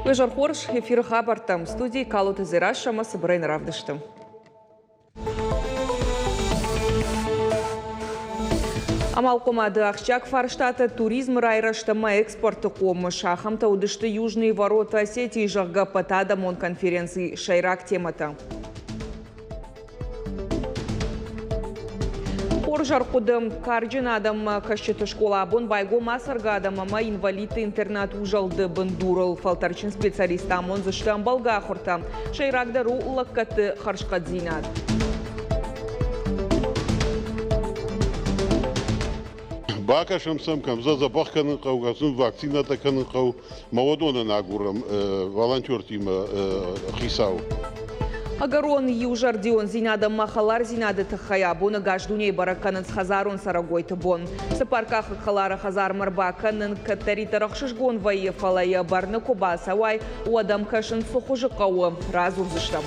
Лыжар хорш эфир хабартам студии Калуты Зирашама Сабрейн Равдыштым. Амал комады Ахчак Фарштата туризм райраштама экспорты ком шахамта удышты южные ворота Осетии жагга патада мон конференции Шайрак темата. Поржар кудым карджин адам кашчыты школа абон байгу масарга адамама инвалиды интернат ужалды бындурыл фалтарчин специалист амон зыштан балга хурта Шайракда ру лаккаты харшкат зинат. Бака шамсам камза запах канын қау, газын вакцината канын қау, мавадона нагурам волонтер тима хисау. Агарон южардион зинада махалар зинада тахая бона гаждуней бараканын хазарон сарагойты бон. Сапарках халара хазар марбаканын катарита рахшишгон вайе фалая барны кубаса вай у адам кашын сухужы қауы разур зыштам.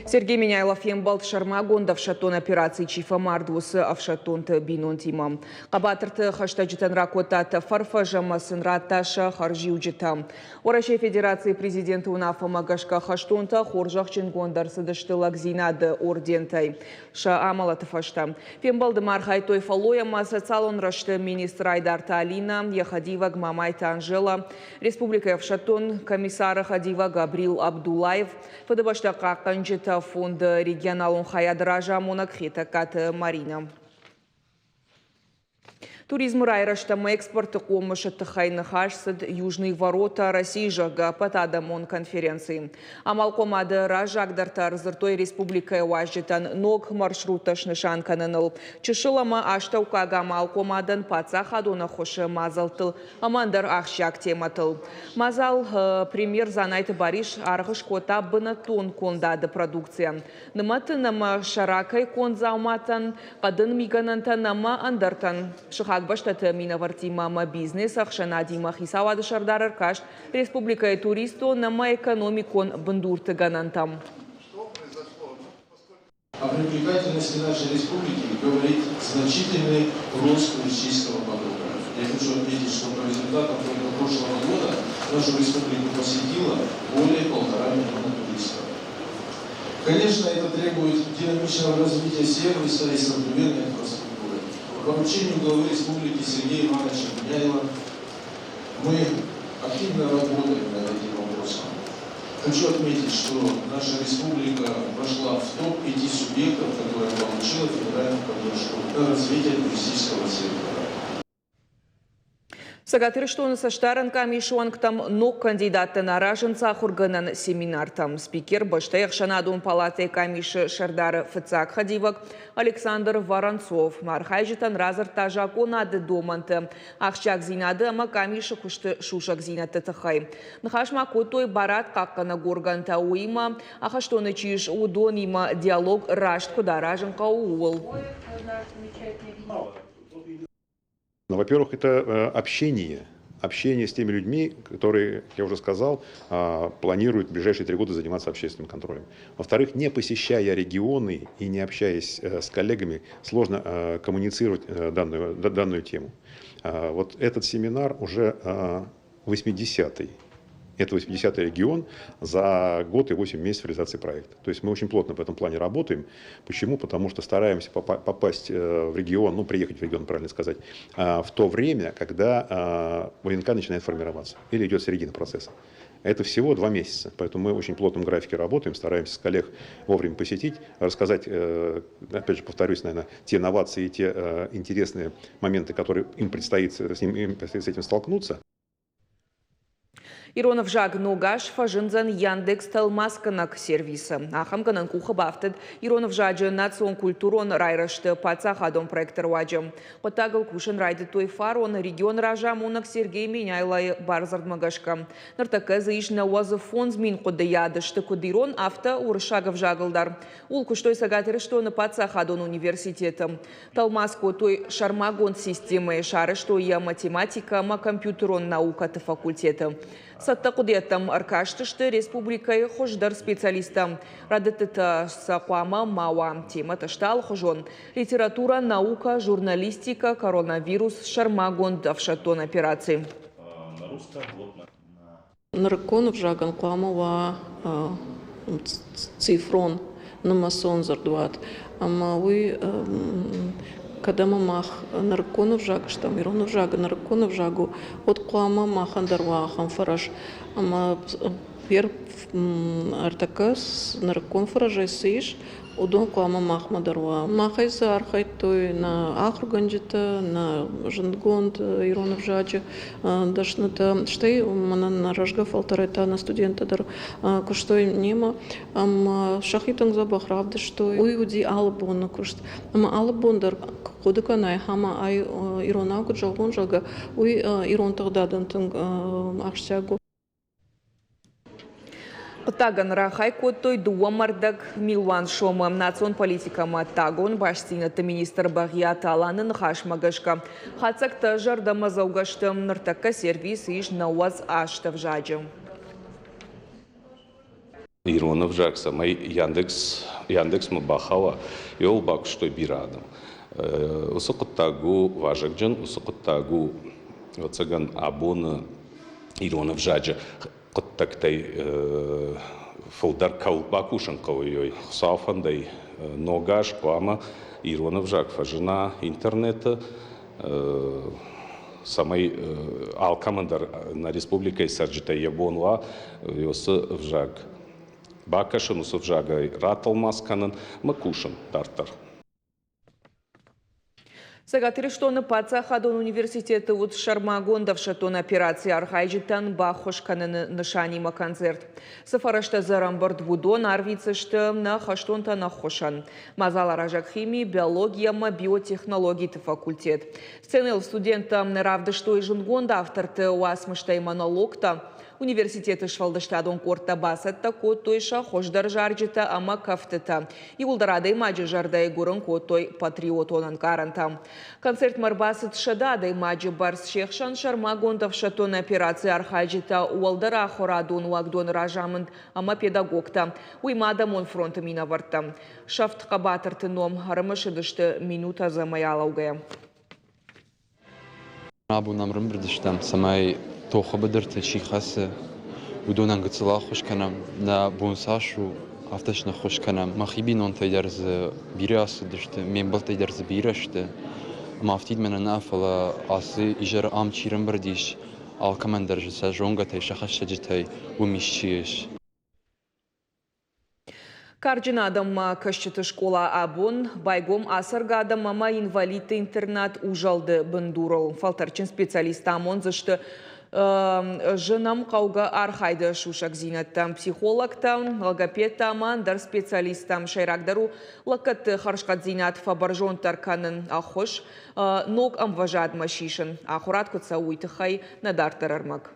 Сергей Меняйлов ембалт шармагон давшатон операции чифа мардвусы авшатонты бинон тимам. Қабатырты хаштаджитан ракотата фарфажама сынратташа харжиуджита. Орашей Федерации президенты унафа магашка хаштонта хоржах чингондар сыдышты лагзинады ордентай. Ша амалаты фашта. Фембалды мархай той фалояма социалон рашты министр Айдарта Алина, Яхадива Гмамайта Анжела, Республика Авшатон, комиссара Хадива Габрил Абдулаев, Фадабашта Каканджита фонд регионалун хаядража монакхета кат Марина. Туризм райраштама экспорты комыша тахайны хашсад южные ворота России жага патада мон конференции. Амал комады ражагдартар зыртой республика уажитан ног маршруташ нышанканыныл. Чышылама аштаукага амал комадан паца хадона хошы мазалтыл. Амандар ахшак тематыл. Мазал премьер занайты бариш арғыш кота бына тон кондады продукция. Ныматы нама шаракай конзауматан, қадын мигананта нама андартан. Баштата минавартимама бизнес ахшана дима хисавады шардарар кашт республика и туристу нама экономикон бандурты ганантам. О привлекательности нашей республики говорит значительный рост туристического потока. Я хочу отметить, что по результатам только прошлого года нашу республику посетило более 1,5 миллиона туристов. Конечно, это требует динамичного развития сервиса и современной инфраструктуры. По поручению главы республики Сергея Ивановича Меняйлова мы активно работаем над этим вопросом. Хочу отметить, что наша республика вошла в топ-5 субъектов, которые получила федеральную поддержку на развитие туристического сектора. Сагатыр что на саштаран камишуанг там ног кандидаты на раженца хурганан семинар там спикер баштаях шанадун палаты камиши шардары фыцак хадивак Александр Воронцов мархайжитан разар тажако нады доманты ахчак зинады ама камиши кушты шушак зинаты тахай. Нахашма котой барат каккана горганта уима ахаштоны чиш удонима диалог рашт куда раженка уол. Ну, во-первых, это общение с теми людьми, которые, я уже сказал, планируют в ближайшие 3 года заниматься общественным контролем. Во-вторых, не посещая регионы и не общаясь с коллегами, сложно коммуницировать данную тему. Вот этот семинар уже 80-й. Это 80-й регион за год и 8 месяцев реализации проекта. То есть мы очень плотно в этом плане работаем. Почему? Потому что стараемся попасть в регион, ну приехать в регион, правильно сказать, в то время, когда ВНК начинает формироваться или идет середина процесса. Это всего 2 месяца, поэтому мы в очень плотном графике работаем, стараемся с коллег вовремя посетить, рассказать, опять же повторюсь, наверное, те инновации и те интересные моменты, которые им предстоит с этим столкнуться. Иронов жаг ногаш фажинзан Яндекс Талмасканак сервисы. Ахамганан куха бафтед Иронов жаджи национ культурон райрашты пацахадон проектор ваджам. Потагал кушен райды той фарон регион ражамунак Сергей Меняйлай барзардмагашка. Нартаказа иш на уазы фонз мин кодеядышты кодирон авто уршагов жагалдар. Улку что и сагатыры что на пацахадон университетом. Талмаску той шармагон системы шары что я математика ма компьютерон наука та факультета. Сатта кудетам аркаштышты республикай хождар специалистам. Радетыта сақуама мауа. Тема таштал хожон. Литература, наука, журналистика, коронавирус, шармагон давшатон операции. Нарконов жаган кламова цифрон намасон зардуат. Ама вы когда мамах нарконов жаг, что Миронов жага, нарконов жагу, от клама махандарва хамфараш, ама пер артакас наркон фаражай сиш, удон клама махмадарва. Махайса архай той на ахруганджита, на жангонд Иронов жаджи, дашната штай мана на ражга фалтарайта на студента дар куштой нема, ама шахитан забахравды штой, уйуди алабон кушт, ама алабондар Кодаканай хама ай Иронагу джалгон жага, уй Ирон тогдадан ахшагу. Таган рахай коттой дуамардак милван шома национ политика матагон баштината министр Багият Аланын хашмагашка. Хацакта жардама заугаштым нартака сервис иш науаз аштав жаджым. Иронов жак самай Яндекс мабахава йол бак что бирадам. Усукуттагу важакджан, усукуттагу оцаган абона Иронов жаджа. Коттактай фолдар каулбакушан кавой сафандай ногаш кама Иронов жак фажина интернета самай алкамандар на республика и сарджита ябонла йосы вжак бакашан усов жага раталмасканан макушан тартар. Сагатыры что на пацахадон университета вот шармагон давшатон операции архайджитан бахошканын нышанима концерт. Сафарашта зарамбард будон арвицышты на хаштонта на хошан. Мазала ражак химии, биология, биотехнологии факультет. Сценел студентам равды что и жунгонда авторты уасмыштай монологта. Университеты швалдаштадон корта басатта коттойша хождар жарджита ама кафтета. И улдарадай маджи жардай гурын коттой патриотонан каранта. Концерт марбасат шададай маджи барс шехшан шармагондав шатон операции архаджита уалдара хорадон уагдон ражамынд ама педагогта. Уймада мон фронта минаварта. Шафт кабатырты ном арымышыдышты минута замаялаугая. Абу намрым бірдіштам самай тоқы бідірті чиқасы удонан гыцыла хош канам на бонсашу автошна хош канам махибин он тайдарзы бири асыдышты мен был тайдарзы бири ашты мафтид мене нафала асы ижар ам чирым бірдиш алкамен даржыса жонга тай шахаша житай умишчиеш. Координадам кашчыты школа абон, байгом асыргадам мама инвалиды интернат ужалды бындурыл. Фалтарчин специалист амон зашты женам қауға архайды шушак зинаттам психологтам, логопедтам, дар специалистам шайрагдару лакатты харшқат зинат фабаржон тарканын ахош, ног амважад машишын, ахурат кутса уйтыхай надар тарармак.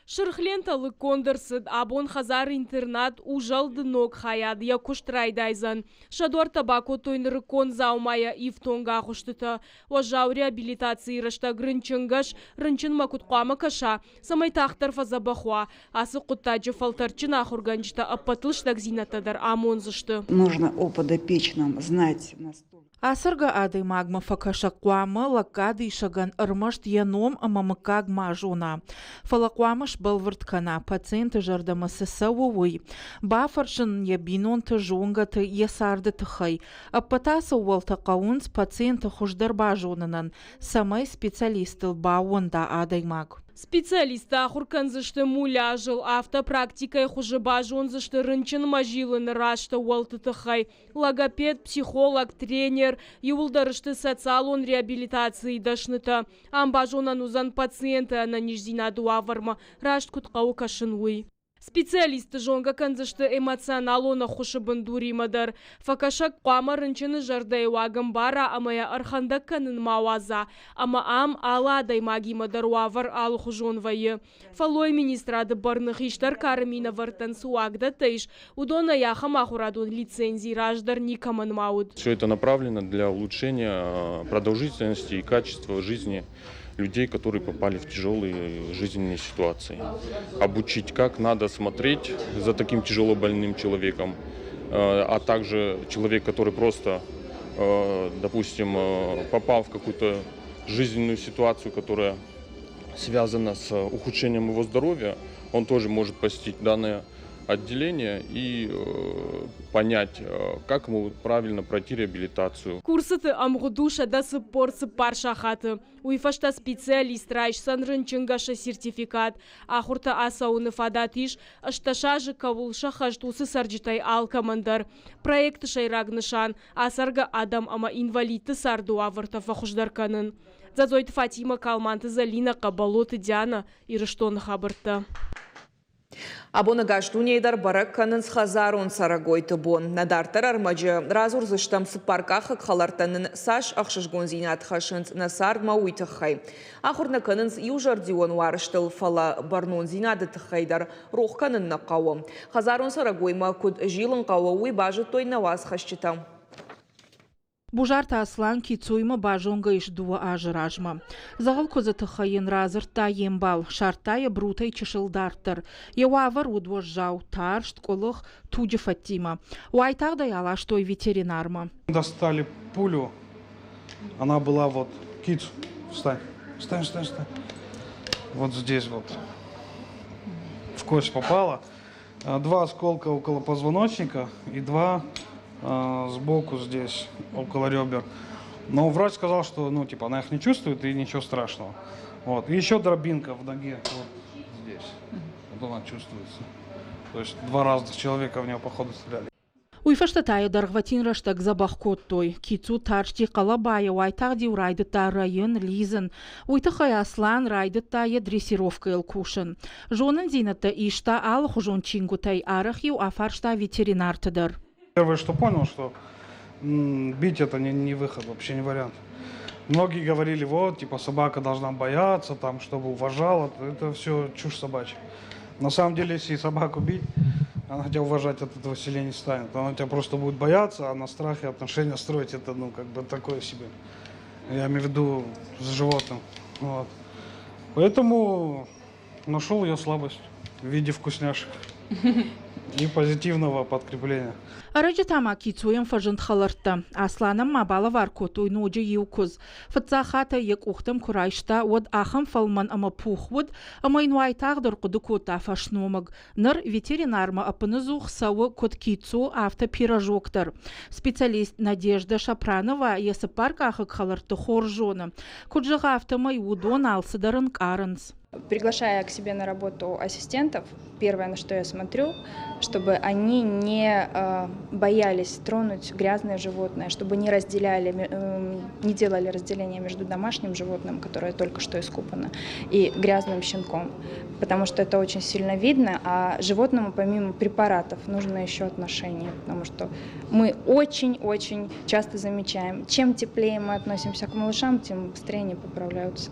Шырхленталы кондырсыд, абон хазар интернат ужалды ног хаяд, я куштрайдайзан. Шадор табако тойныры кон заумая ифтонга хуштыта. Ожау реабилитации рашта грынчынгаш, рынчын макутқуама каша. Самай тахтар фазабахуа. Асы куттаджы фалтарчын ахурганчыта аппатылштак зинатадар амонзышты. Нужно о подопечном знать настолько. Асырга ады магма факашакуамы лакады ишаган ырмышт яном амамыкаг мажуна. Фалакуамыш балвырткана пациенты жардамасы саууй. Бафаршын ябинон тыжунга ты ясарды тыхай. Аппатасы уалта каунс пациенты хуждар бажунынан. Самай специалисты бауында адаймаг. Специалисты ахуркан зашты муляжил автопрактикой хужебажон зашты рынчын мажилын рашты уалтытыхай. Логопед, психолог, тренер, юлдарышты социалон реабилитации дашныта. Амбажонан узан пациента на нижзина дуаварма рашт кутқау кашынуй. Специалисты жонга канзышты эмоционалона хушыбын дуримадар. Факашак қуама рынчыны жардай вагым бара амая арханда канын мауаза. Ама ам аладай магимадар вавар ал хужонвайы. Фалой министрады барных иштар карымина вартан суагда тайш. Удона яха махурадун лицензий раждар никаман мауд. Все это направлено для улучшения продолжительности и качества жизни людей, которые попали в тяжелые жизненные ситуации. Обучить, как надо смотреть за таким тяжелобольным человеком, а также человек, который просто, допустим, попал в какую-то жизненную ситуацию, которая связана с ухудшением его здоровья, он тоже может посетить данное отделение и понять, как ему правильно пройти реабилитацию. Курсыты амгудуша да сыпорцы паршахаты. Уйфашта специалист райш санрынчынгаша сертификат. Ахурта асауны фадатиш, ашташажы кавулша хаждусы сарджитай алкамандар. Проект шайрагнышан, асарга адам ама инвалидты сарду авырта фахуждарканын. Зазойт Фатима Калманты Залина Кабалоты Диана и Рыштон Хабарта. Абона гаштунейдар барак канынс хазарун сарагойты бон. Надартар армаджы разур зыштам сыпаркахы кхалартанын саш ахшышгон зинат хашынц насардма уйтыхай. Ахурна канынс южардион варыштыл фала барнон зинады тыхайдар рух канын нақауы. Хазарун сарагойма куд жилын қауы уй бажы той наваз хашчытам. Бужарта аслан кицуйма бажонга иш дуа ажыражма. Загал козатыхайын разырта ембал, шартая брутай чешылдартыр. Евавар удвош жау, таршт колых туджи Фатима. Уайтагдай алаш той ветеринарма. Достали пулю, она была вот, кицу, встань, встань, встань, встань. Вот здесь вот, в кость попала. 2 осколка около позвоночника и 2 сбоку здесь, около ребер. Но врач сказал, что, ну, типа, она их не чувствует и ничего страшного. Вот. И еще дробинка в ноге, вот здесь. Вот она чувствуется. То есть 2 разных человека в нее, походу, стреляли. Уйфаштатая даргватин раштаг забахкот той. Кицу таршти калабая уайтагди урайдыта район лизен. Уйтахай аслан райдыта дрессировка элкушен. Жонын зината ишта ал хужон чингутай арахью афаршта ветеринартыдыр. Первое, что понял, что бить это не выход, вообще не вариант. Многие говорили, вот, типа, собака должна бояться, там, чтобы уважала. Это все чушь собачья. На самом деле, если собаку бить, она тебя уважать от этого сильнее не станет. Она тебя просто будет бояться, а на страхе отношения строить это, ну, как бы такое себе. Я имею в виду с животным. Вот. Поэтому нашел ее слабость в виде вкусняшек и позитивного подкрепления. Арajatama кицуем фажент халарта. Асланам мабала варкотуй ноджи юкуз. Фатсахата як ухтам курайшта вад ахам фалман ама пухвуд, ама инвайтагдар кудукота фашномаг. Нар ветеринарма апанызух савы код кицу авто пирожоктар. Специалист Надежда Шапранова есы паркахак халарта хоржона. Куджага автома юдон алсыдарын каранс. Приглашая к себе на работу ассистентов, первое, на что я смотрю, чтобы они не боялись тронуть грязное животное, чтобы не делали разделение между домашним животным, которое только что искупано, и грязным щенком, потому что это очень сильно видно, а животному помимо препаратов нужно еще отношение, потому что мы очень-очень часто замечаем, чем теплее мы относимся к малышам, тем быстрее они поправляются.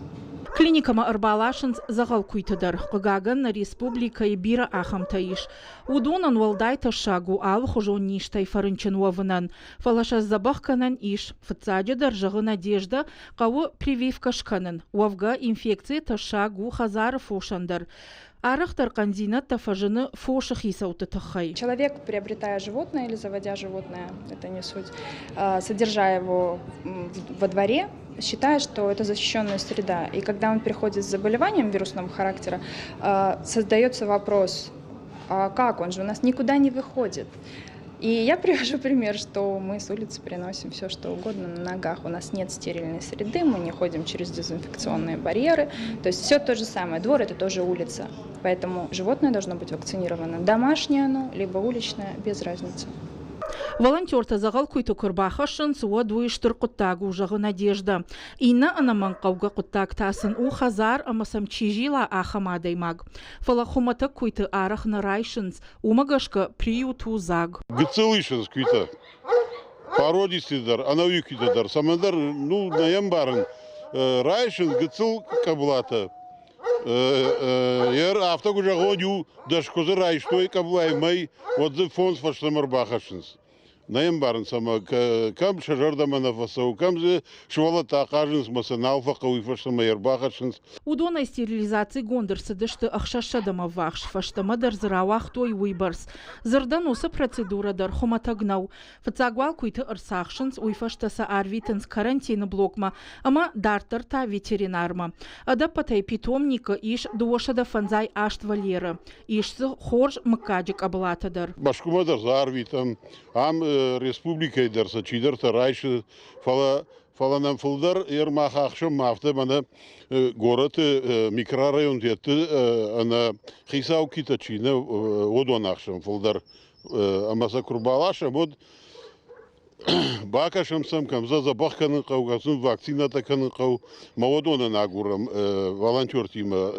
Клиникама арбалашынс загал куйтыдар. Қығаган на республика и бира ахамтаиш. Удонан валдайта шагу ал хужон ништай фарынчын вавынан. Фалаша забахканан иш. Фацаджадар жағы надежда қауы прививка шканын. Уавга инфекция ташагу хазары фошандар. Арахтар кандина тафажыны фошах исаутытахай. Человек, приобретая животное или заводя животное, это не суть, содержа его во дворе, считает, что это защищенная среда. И когда он приходит с заболеванием вирусного характера, создается вопрос, а как он же у нас никуда не выходит. И я привожу пример, что мы с улицы приносим все, что угодно на ногах. У нас нет стерильной среды, мы не ходим через дезинфекционные барьеры. То есть все то же самое. Двор – это тоже улица. Поэтому животное должно быть вакцинировано. Домашнее оно, либо уличное, без разницы. Волонтерта загал куйту кырбахашын суа дуиштыр куттагу жағы надежда. Инна анаман қауға куттаг тасын у хазар амасам чижила ахамадаймаг. Фалахумата куйты арах на райшынс, умагашка приюту заг. Гыцылышынс куйта. Пародистидар, анавюкидадар. Самандар, ну, наям барын. Райшын гыцыл каблата. Ер автогужа годю дашкозы райштой каблаймай, вот за фонд фаштамар бахашынс. Наем барын сама кам шажарда манафасау, кам же швалата кажынс масанал факауи фаштамайер бахашынс. Удона стерилизации гондырсы дышты ахшашадама вахш, фаштама дарзыравах той уйбарс. Зырданосы процедура дар хоматагнау. Фацагвал куйты ырсахшынс уйфаштаса арвитынс карантины блокма, ама дартар та ветеринарма. Ада патай питомника иш дуошада фанзай ашт валера. Ишсы хорж мыкаджик аблатадар. Башкумадар за арвитам, ам республика дарса чидарта райшы фаланам фылдар ермаха ақшым мафты мана город микрорайон детті ана хисау кита чина одон ақшым фылдар амаса курбалаша мод бакашым сам камза забахканы қауғасын вакцина таканы қау маодона нагурам волонтер тима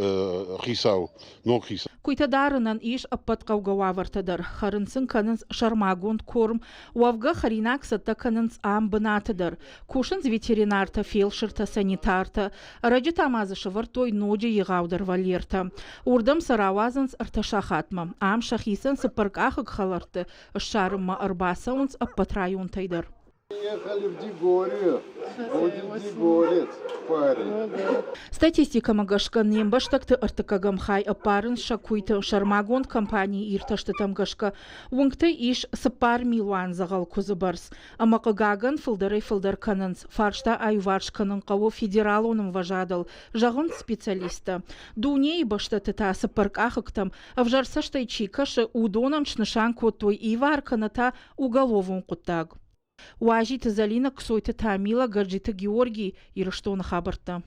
хисау но хисау. Куйтадарынан иш аппат қауғава вартадар. Харынсын канынс шармагунд корм, уавга харинак сатта канынс ам бынатадар. Кушынс ветеринарта, фельдшерта, санитарта, раджитамазышы вартой ноджи егаудар валерта. Урдам саравазынс арташахатма. Ам шахисын сыпырк ахык халарты, шарымма арбасаунс аппат район тайдар. Ехали в Дигоре, будет Дигорец, парень. Статистика магашка нембаштакты артыкагамхай апарын шакуйты шармагонд компании ирташты тамгашка. Унгты иш сыпар милуан загал кузыбарс. Амакагаган фылдары фылдар канынс. Фаршта айварш канын қаву федералуным важадал. Жағын специалиста. Дуне и баштаты та сыпарк ахыктам. Авжарса штайчи кашы удонам чнышан котой ивар каната уголовун куттаг. Уажита Залина ксойта Тамила Гарджита Георгий ирыштон хабарта.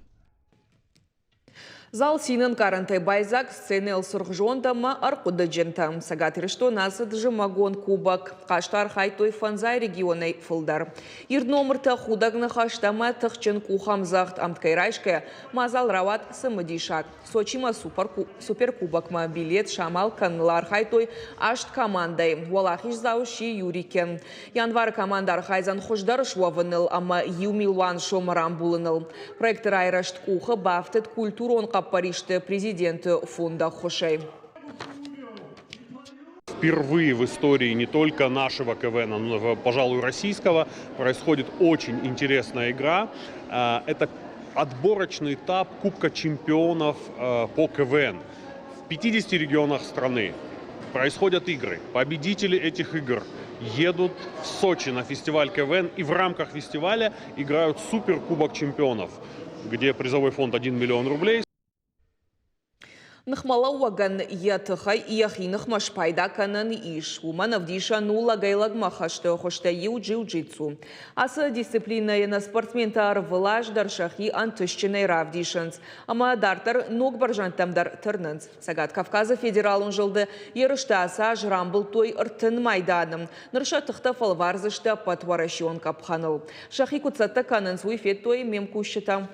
Зал синын карантай байзак сценел сұрғжондама арқуды джентам. Сагат ирышто насыд жымагон кубак. Қаштар хайтой фанзай регионай фылдар. Ирдномырта худагны хаштама тықчын кухамзахт амткайрайшкая мазал рават сымыдишак. Сочима суперкубакма билет шамал канлар хайтой ашт командай. Валахиш зауши юрикен. Январ командар хайзан хождар шуавыныл, ама юмилуан шомарам булыныл. Проектор айрашт куха бафтет культурон Парижте президента фонда Хошей. Впервые в истории не только нашего КВН, но, пожалуй, российского, происходит очень интересная игра. Это отборочный этап Кубка чемпионов по КВН. В 50 регионах страны происходят игры. Победители этих игр едут в Сочи на фестиваль КВН и в рамках фестиваля играют Суперкубок чемпионов, где призовой фонд 1 миллион рублей. Нахмала уаган ятыхай яхинах машпайда канан иш. Уманов диша нула гайлаг махашты хошта ю джиу-джитсу. Аса дисциплина на спортсментар влаж даршахи антышчиной равдишанс. Ама дартар ног баржантамдар тырнанс. Сагат Кавказа федералун жылды ерышта аса жрамбыл той ыртын майданым. Нырша тыхта фалварзышта патварашион капханыл. Шахи куцатта канан суйфет той мемкущита.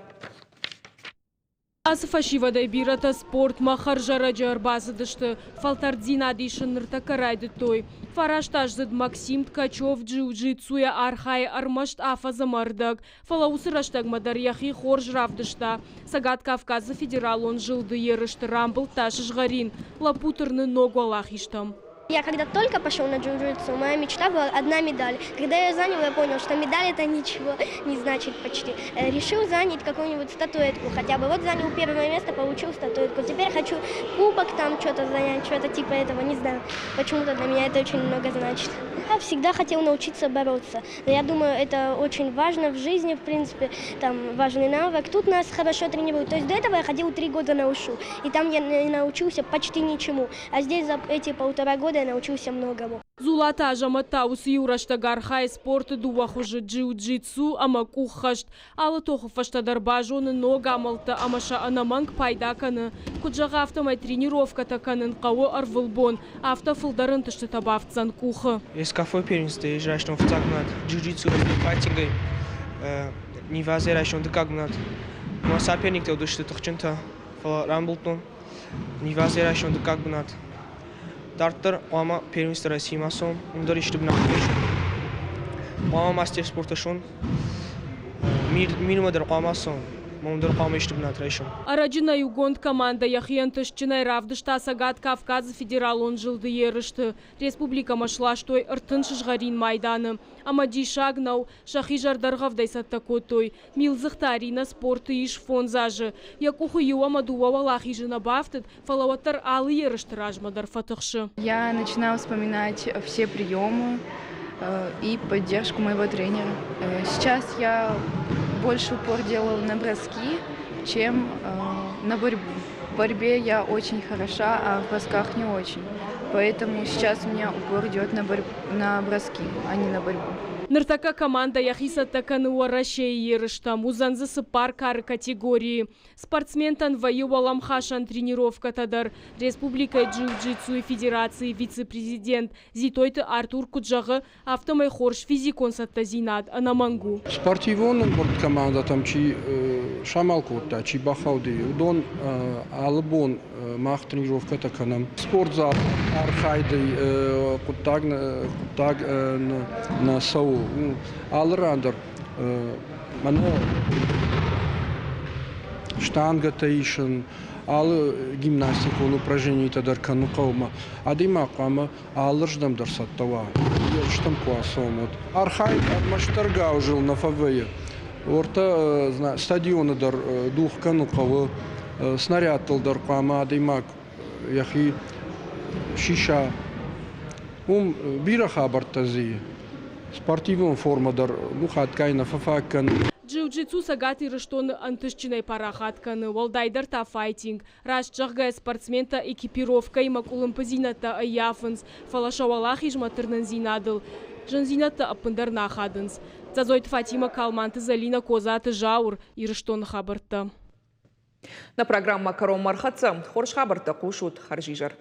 Асфашивадай бирата спорт махаржара джарбазы дышты. Фалтардин адишын нырта карайды той. Фараштажзыд Максим Ткачев джиу-джитсуя архай армашт афаза мардак. Фалаусыраштаг мадар яхи хорж равдышта. Сагат Кавказа федерал он жылды ерышты рамбыл ташыш гарин. Лапутырны ногу алахиштам. Я когда только пошел на джиу-джитсу, моя мечта была одна медаль. Когда я ее занял, я понял, что медаль это ничего не значит почти. Решил занять какую-нибудь статуэтку хотя бы. Вот занял первое место, получил статуэтку. Теперь хочу кубок там что-то занять, что-то типа этого, не знаю. Почему-то для меня это очень много значит. Я всегда хотел научиться бороться. Но я думаю, это очень важно в жизни, в принципе. Там важный навык. Тут нас хорошо тренируют. То есть до этого я ходил 3 года на УШУ. И там я научился почти ничему. А здесь за эти 1,5 года года я научился многому. Зулата Ажаматаус Юрашта Гархай спорт дуахужи джиу-джитсу амакухашт. Алы тохуфашта дарбажоны нога амалта амаша анаманг пайдаканы. Куджага автомай тренировка таканын қауы арвылбон. Автофылдарын тышты табафтсан кухы. Есть кафе первенство, езжай, что в цагнат. Джиу-джитсу, файтингой. Не вазера, что он декагнат. Но соперник те удушты тохчинта. Рамблтон. Не вазера, что он декагнат. Дартер, ама первенство России масон, удар ищет на квешен. Ама мастер спорта шон. Минимум дар амасон. Араджина Югонд команда Яхьентышчиной равдышта Сагат Кавказ федерал он жилды ерышты. Республика машлаштой ыртыншыш гарин майданы. Амади шагнау шахижар даргавдай саттакотой. Милзыхта арина спорты иш фонзажы. Якуху юама дуава лахижина бафтет, фалаватар алы ерышты ражмадар фатыхши. Я начинаю вспоминать все приемы и поддержку моего тренера. Сейчас я больше упор делаю на броски, чем на борьбу. В борьбе я очень хороша, а в бросках не очень. Поэтому сейчас у меня упор идет на броски, а не на борьбу. Ныртака команда яхиса таканы уарашей ерышта, музанзысы пар кары категории. Спортсментан воювалам хашан тренировка тадар. Республика джиу-джитсу и федерации вице-президент Зитойты Артур Куджагы автомай хорш физикон саттазинат анамангу. Спортивон команда там чи шамалкота, чи бахауди, удон албон мах тренировка таканам. Спортзал архайды кутаг на сау. Алрандер, мана штанга тейшн, ал гимнастика, упражнения тадар кану каума, адима кама алрждам дар саттава, ерштам куасомот. Архай маштарга жил на фавее, орта стадиона дар дух кану кавы, снаряд дар кама адима яхи шиша, бира хабартази. Спортивная форма дар мухаткайна фафакан. Джиу-джитсу сагати рыштон антышчиной парахатканы, валдайдар та файтинг. Раш чахгая спортсмента экипировка и макулым позината аяфынс. Фалашавалах ижматырнын зинадыл. Жанзината апындар нахадынс. Зазойт Фатима Калманты Залина Козаты Жаур и рыштон хабарта. На программа Каром Мархаца Хорш хабарта кушут харжижар.